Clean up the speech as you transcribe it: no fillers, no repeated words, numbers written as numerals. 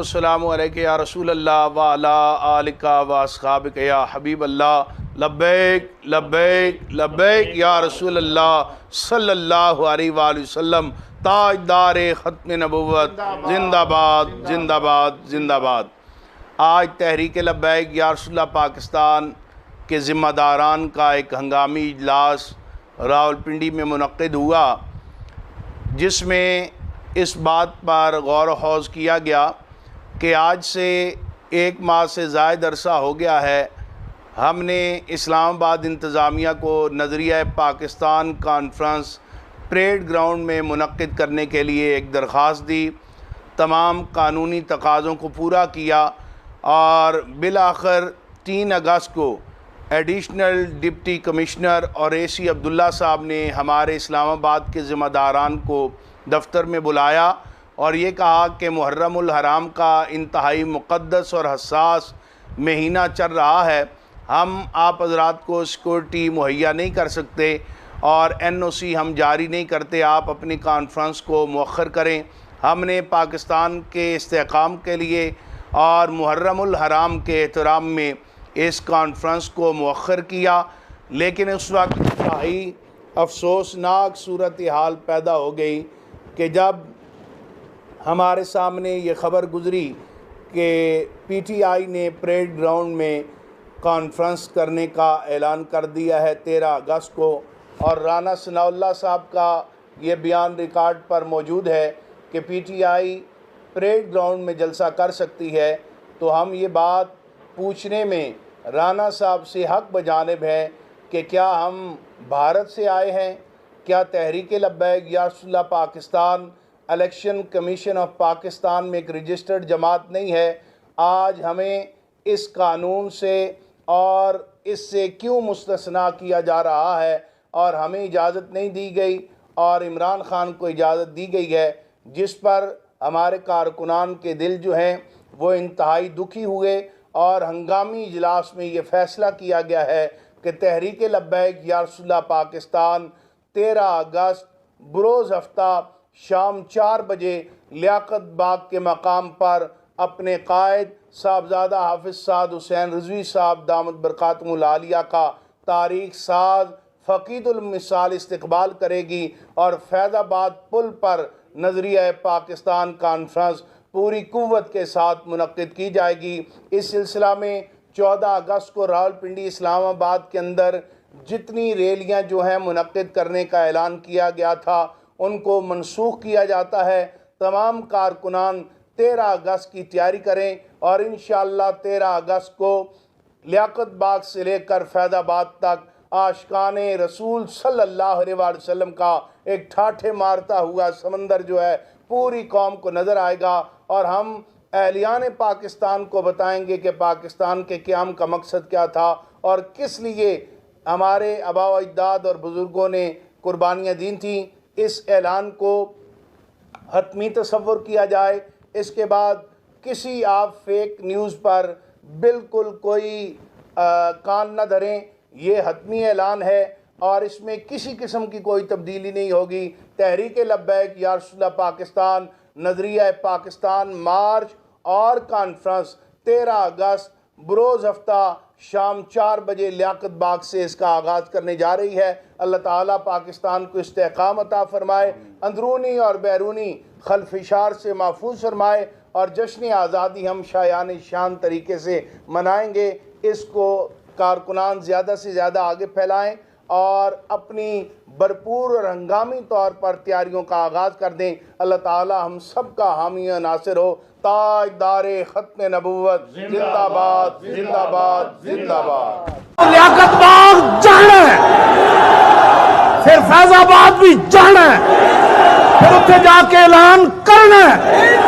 वस्सलामु अलैका या रसूल अल्लाह व अला आलिका व अस्हाबिका या हबीब अल्लाह लब्बैक लब्बैक लब्बैक या रसूल अल्लाह सल्लल्लाहु अलैहि वसल्लम ताजदार ख़त्म नबुव्वत जिंदाबाद जिंदाबाद जिंदाबाद। आज तहरीक लब्बैक या रसूल अल्लाह पाकिस्तान के ज़िम्मेदारान का एक हंगामी इजलास रावलपिंडी में मुनक़्क़िद हुआ, जिसमें इस बात पर गौर ख़ौज़ किया गया कि आज से 1 माह से ज़ायद अरसा हो गया है, हमने इस्लामाबाद इंतज़ामिया को नज़रिया पाकिस्तान कॉन्फ्रेंस परेड ग्राउंड में मुनक़्क़िद करने के लिए एक दरख्वास्त दी, तमाम कानूनी तकाज़ों को पूरा किया और बिलाखिर 3 अगस्त को एडिशनल डिप्टी कमिश्नर और AC अब्दुल्ला साहब ने हमारे इस्लामाबाद के ज़िम्मेदारान को दफ्तर में बुलाया और ये कहा कि मुहर्रमुल हराम का इंतहाई मुक़द्दस और हसास महीना चल रहा है, हम आप हज़रात को सिक्योरिटी मुहैया नहीं कर सकते और NOC हम जारी नहीं करते, आप अपनी कॉन्फ्रेंस को मुअख्खर करें। हमने पाकिस्तान के इस्तेहकाम के लिए और मुहर्रमुल हराम के एहतराम में इस कॉन्फ्रेंस को मुअख्खर किया, लेकिन उस वक्त इंतहाई अफसोसनाक सूरत हाल पैदा हो गई कि जब हमारे सामने ये ख़बर गुज़री कि PTI ने परेड ग्राउंड में कॉन्फ्रेंस करने का ऐलान कर दिया है 13 अगस्त को, और राना सनाउल्लाह साहब का ये बयान रिकॉर्ड पर मौजूद है कि PTI परेड ग्राउंड में जलसा कर सकती है, तो हम ये बात पूछने में राना साहब से हक़ बजानिब है कि क्या हम भारत से आए हैं, क्या तहरीक Labbaik Ya Rasool Allah Pakistan election commission of Pakistan में एक रजिस्टर्ड जमात नहीं है। आज हमें इस कानून से और इससे क्यों मुस्तस्ना किया जा रहा है और हमें इजाज़त नहीं दी गई और इमरान खान को इजाज़त दी गई है, जिस पर हमारे कारकुनान के दिल जो हैं वो इंतहाई दुखी हुए और हंगामी इजलास में ये फ़ैसला किया गया है कि तहरीक लब्बैक या रसूल अल्लाह पाकिस्तान 13 अगस्त बरोज़ हफ्ता शाम 4 बजे लियाकत बाग के मकाम पर अपने कायद साहबजादा हाफिज़ साद हुसैन रिज़वी साहब दामद बरकातुहुल आलिया का तारीख़ साज फ़क़ीदुल मिसाल इस्तकबाल करेगी और फैज़ाबाद पुल पर नज़रिया पाकिस्तान कॉन्फ्रेंस पूरी कुव्वत के साथ मुनक़्क़िद की जाएगी। इस सिलसिला में 14 अगस्त को रावलपिंडी इस्लामाबाद के अंदर जितनी रैलियां जो हैं मुनक़्क़िद करने का ऐलान किया गया था उनको मनसूख किया जाता है। तमाम कारकुनान 13 अगस्त की तैयारी करें और इंशाअल्लाह 13 अगस्त को लियाकत बाग से लेकर फैज़ाबाद तक आशिकाने रसूल सल्लल्लाहु अलैहि वसल्लम का एक ठाठे मारता हुआ समंदर जो है पूरी कौम को नज़र आएगा और हम अहलियान पाकिस्तान को बताएंगे कि पाकिस्तान के क़याम का मकसद क्या था और किस लिए हमारे आबा व अजदाद और बुज़ुर्गों ने कुर्बानियाँ दी थी। इस ऐलान को हतमी तसव्वुर किया जाए। इसके बाद किसी आप फेक न्यूज़ पर बिल्कुल कोई कान न धरें, ये हतमी ऐलान है और इसमें किसी किस्म की कोई तब्दीली नहीं होगी। तहरीक लब्बैक या रसूल अल्लाह पाकिस्तान नज़रिया पाकिस्तान मार्च और कॉन्फ्रेंस 13 अगस्त बरोज़ हफ्ता शाम 4 बजे लियाकत बाग से इसका आगाज़ करने जा रही है। अल्लाह ताला पाकिस्तान को इस्तेहकाम अता फ़रमाए, अंदरूनी और बैरूनी खलफिशार से महफूज फरमाए और जश्न आज़ादी हम शायान शान तरीके से मनाएंगे। इसको कारकुनान ज़्यादा से ज़्यादा आगे फैलाएं और अपनी भरपूर और हंगामी तौर पर तैयारियों का आगाज़ कर दें। अल्लाह ताला हम सब का हामी और नासिर हो। ताजदारे ख़त्म नबुव्वत जिंदाबाद जिंदाबाद जिंदाबाद। लियाकत बाग जाना है, फिर फैज़ाबाद भी जाना है, फिर उत्थे जाके ऐलान करना है।